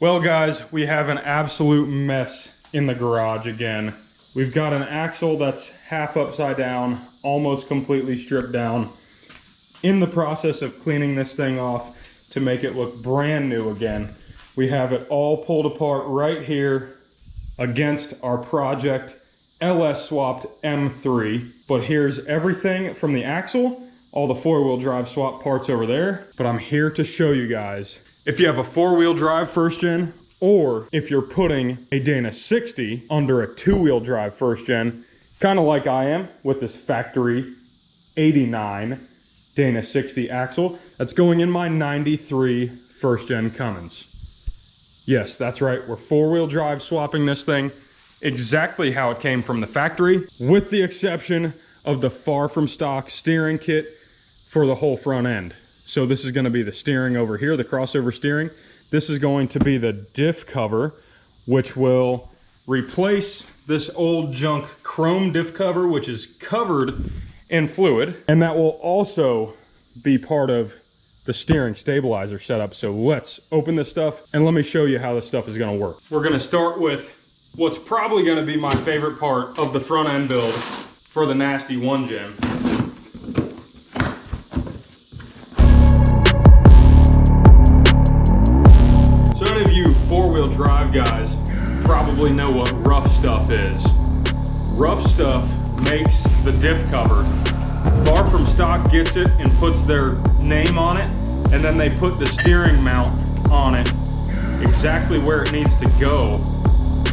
Well guys, we have an absolute mess in the garage again. We've got an axle that's half upside down, almost completely stripped down. In the process of cleaning this thing off to make it look brand new again. We have it all pulled apart right here against our Project LS swapped M3. But here's everything from the axle, all the four-wheel drive swap parts over there. But I'm here to show you guys, if you have a four-wheel drive first gen, or if you're putting a Dana 60 under a two-wheel drive first gen, kind of like I am with this factory 89 Dana 60 axle that's going in my 93 first gen Cummins. Yes, that's right, we're four-wheel drive swapping this thing exactly how it came from the factory, with the exception of the far from stock steering kit for the whole front end. So this is going to be the steering over here, the crossover steering. This is going to be the diff cover, which will replace this old junk chrome diff cover, which is covered in fluid. And that will also be part of the steering stabilizer setup. So let's open this stuff and let me show you how this stuff is going to work. We're going to start with what's probably going to be my favorite part of the front end build for the Nasty 1 Gen. So any of you four-wheel drive guys probably know what rough stuff is. Rough stuff makes the diff cover. Far From Stock gets it and puts their name on it, and then they put the steering mount on it exactly where it needs to go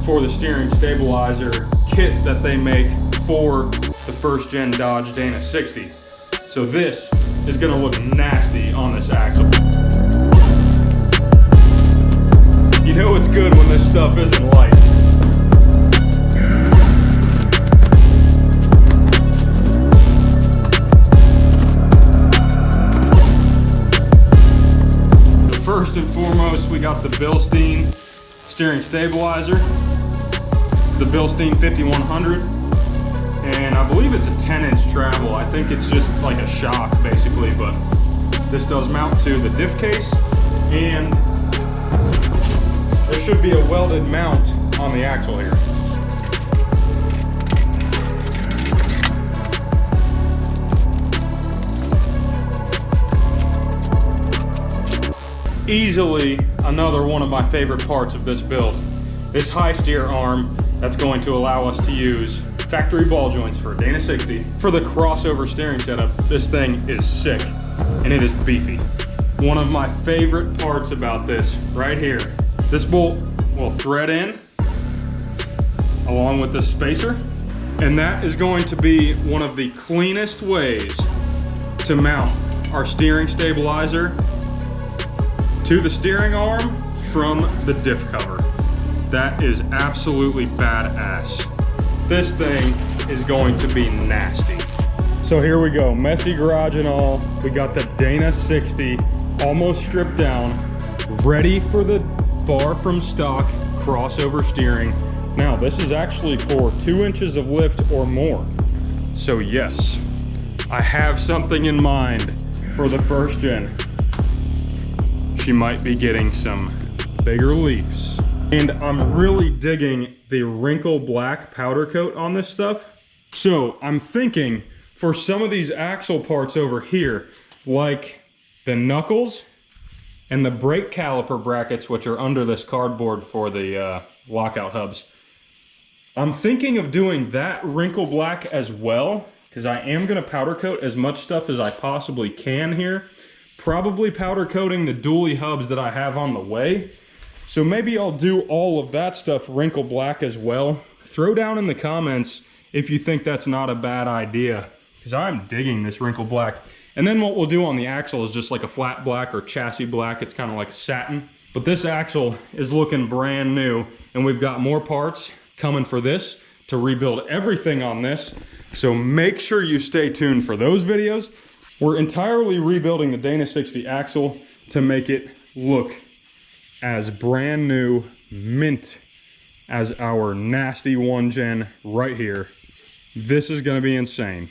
for the steering stabilizer kit that they make for the first gen Dodge Dana 60. So this is gonna look nasty on this axle. You know it's good when this stuff isn't light. First and foremost, we got the Bilstein steering stabilizer. It's the Bilstein 5100, and I believe it's a 10-inch travel. I think it's just like a shock basically, but this does mount to the diff case, and there should be a welded mount on the axle here. Easily another one of my favorite parts of this build. This high steer arm that's going to allow us to use factory ball joints for a Dana 60. For the crossover steering setup, this thing is sick and it is beefy. One of my favorite parts about this right here, this bolt will thread in along with this spacer, and that is going to be one of the cleanest ways to mount our steering stabilizer to the steering arm from the diff cover. That is absolutely badass. This thing is going to be nasty. So here we go, messy garage and all. We got the Dana 60 almost stripped down, ready for the Far From Stock crossover steering. Now this is actually for 2 inches of lift or more. So yes, I have something in mind for the first gen. She might be getting some bigger leaves. And I'm really digging the wrinkle black powder coat on this stuff. So I'm thinking for some of these axle parts over here, like the knuckles and the brake caliper brackets, which are under this cardboard for the lockout hubs, I'm thinking of doing that wrinkle black as well, because I am gonna powder coat as much stuff as I possibly can here. Probably powder coating the dually hubs that I have on the way. So maybe I'll do all of that stuff wrinkle black as well. Throw down in the comments if you think that's not a bad idea, because I'm digging this wrinkle black. And then what we'll do on the axle is just like a flat black or chassis black. It's kind of like a satin. But this axle is looking brand new, and we've got more parts coming for this to rebuild everything on this. So make sure you stay tuned for those videos. We're entirely rebuilding the Dana 60 axle to make it look as brand new, mint as our Nasty 1 Gen right here. This is gonna be insane.